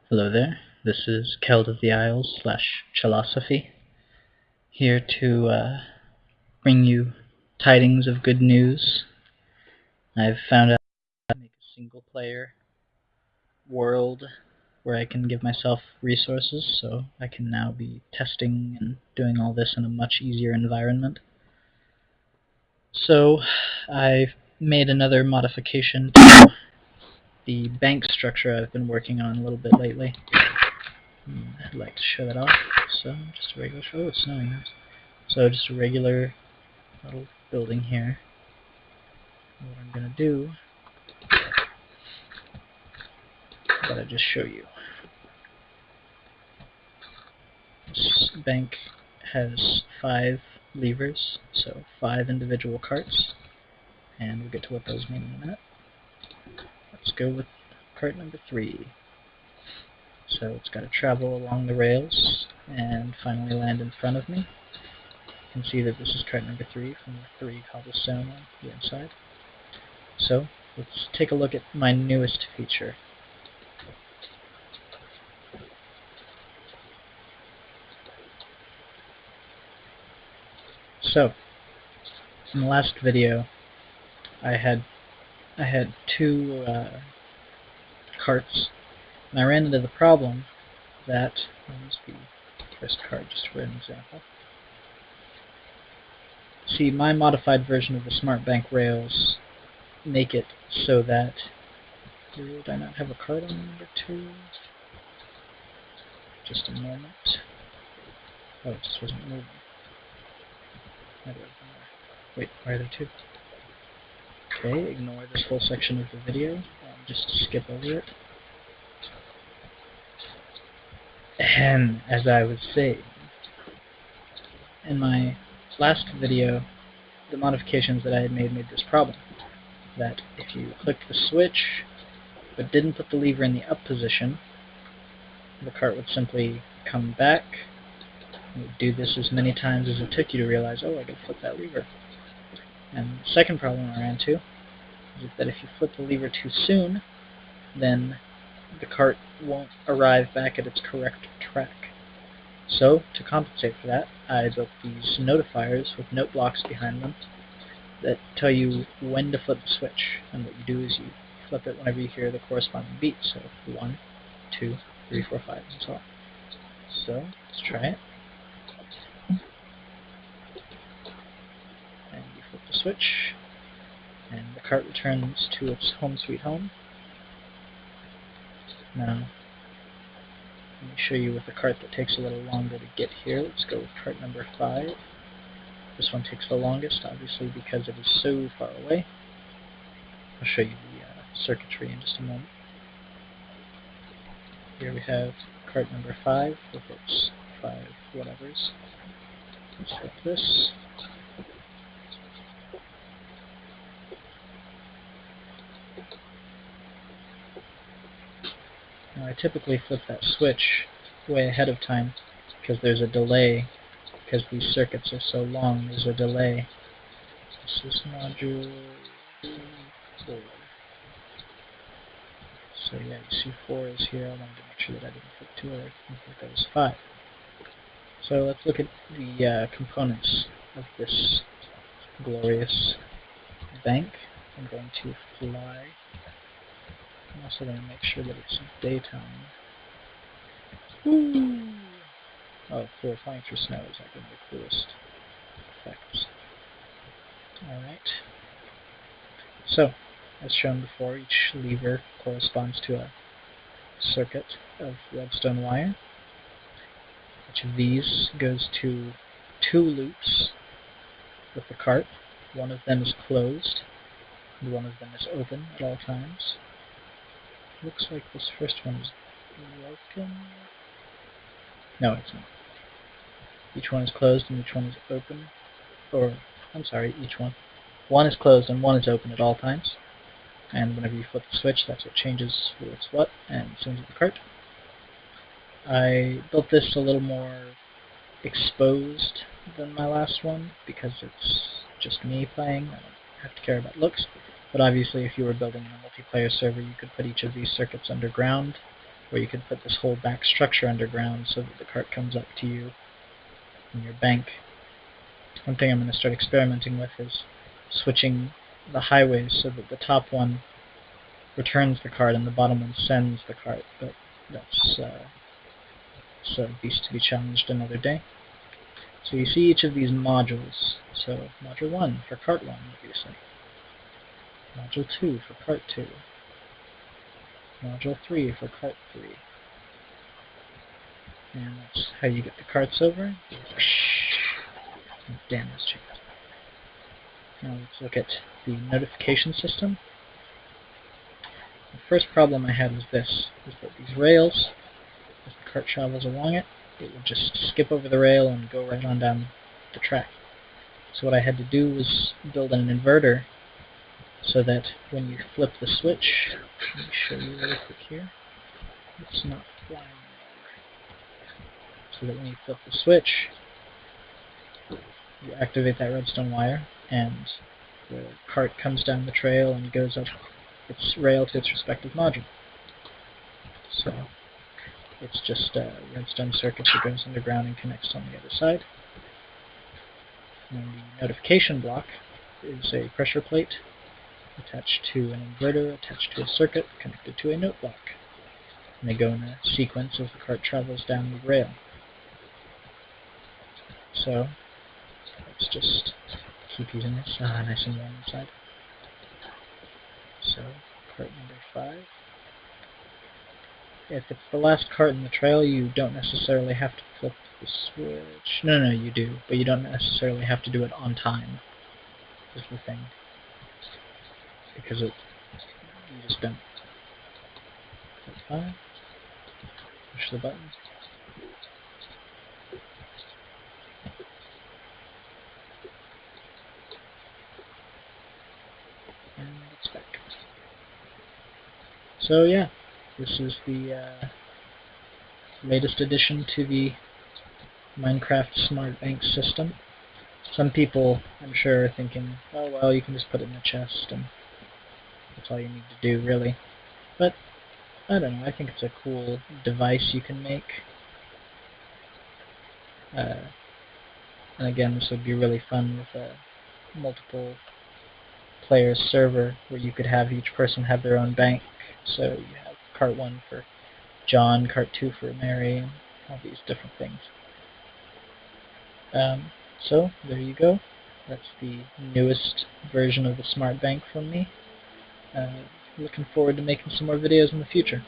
Hello there, this is Keld of the Isles / Chilosophy, here to bring you tidings of good news. I've found out how to make a single-player world where I can give myself resources, so I can now be testing and doing all this in a much easier environment. So, I've made another modification to the bank structure I've been working on a little bit lately. I'd like to show that off. So, just a regular show. Oh, it's snowing now. So, just a regular little building here. And what I'm going to do is that I just show you. This bank has 5 levers, so 5 individual carts, and we'll get to what those mean in a minute. Let's go with cart number 3. So it's got to travel along the rails and finally land in front of me. You can see that this is cart number 3 from the 3 cobblestone on the inside. So let's take a look at my newest feature. So, in the last video, I had 2 carts, and I ran into the problem that, I'll use the first card just for an example. See, my modified version of the Smart Bank rails make it so that, did I not have a card on number 2? Just a moment. Oh, it just wasn't moving. Wait, why are there 2? Okay, ignore this whole section of the video. Just skip over it. And as I was saying, in my last video, the modifications that I had made this problem. That if you clicked the switch, but didn't put the lever in the up position, the cart would simply come back. You would do this as many times as it took you to realize, oh, I could flip that lever. And the second problem I ran into is that if you flip the lever too soon, then the cart won't arrive back at its correct track. So, to compensate for that, I built these notifiers with note blocks behind them that tell you when to flip the switch. And what you do is you flip it whenever you hear the corresponding beat. So 1, 2, 3, 4, 5, and so on. So, let's try it. And you flip the switch, and the cart returns to its home sweet home. Now, let me show you with a cart that takes a little longer to get here. Let's go with cart number 5. This one takes the longest, obviously, because it is so far away. I'll show you the circuitry in just a moment. Here we have cart number 5 with its 5 whatevers. Let's flip this. Now I typically flip that switch way ahead of time because there's a delay. Because these circuits are so long, there's a delay. This is module 4. So yeah, you see 4 is here. I wanted to make sure that I didn't flip 2 or think that was 5. So let's look at the components of this glorious bank. I'm going to fly. I'm also going to make sure that it's daytime. Woo! Oh, flying through snow is like one of the coolest effects. Alright. So, as shown before, each lever corresponds to a circuit of redstone wire. Each of these goes to 2 loops with the cart. One of them is closed, and one of them is open at all times. Looks like this first one is broken. No, it's not. Each one is closed and each one is open. Or, I'm sorry, each one. One is closed and one is open at all times. And whenever you flip the switch, that's what changes what's what and sends it the cart. I built this a little more exposed than my last one because it's just me playing. I don't have to care about looks. But obviously, if you were building a multiplayer server, you could put each of these circuits underground where you could put this whole back structure underground so that the cart comes up to you in your bank. One thing I'm going to start experimenting with is switching the highways so that the top one returns the cart and the bottom one sends the cart, but that's a beast to be challenged another day. So you see each of these modules. So module 1 for cart 1, obviously. Module 2 for cart 2. Module 3 for cart 3. And that's how you get the carts over. Damn this chicken. Now let's look at the notification system. The first problem I had was this, is that these rails, as the cart travels along it, it would just skip over the rail and go right on down the track. So what I had to do was build an inverter so that when you flip the switch, let me show you really quick here, it's not flying anymore. So that when you flip the switch, you activate that redstone wire, and the cart comes down the trail and goes up its rail to its respective module. So it's just a redstone circuit that goes underground and connects on the other side. And the notification block is a pressure plate attached to an inverter, attached to a circuit, connected to a note block. And they go in a sequence as the cart travels down the rail. So let's just keep using this nice and warm inside. So cart number 5. If it's the last cart in the trail, you don't necessarily have to flip the switch. No, you do, but you don't necessarily have to do it on time, is the thing. Because you just don't. That's fine. Push the button. And it's back. So yeah, this is the latest addition to the Minecraft Smart Bank system. Some people, I'm sure, are thinking, oh well, you can just put it in a chest and that's all you need to do, really. But, I don't know, I think it's a cool device you can make. And again, this would be really fun with a multiple players server where you could have each person have their own bank. So you have cart 1 for John, cart 2 for Mary, and all these different things. So there you go. That's the newest version of the Smart Bank from me. Looking forward to making some more videos in the future.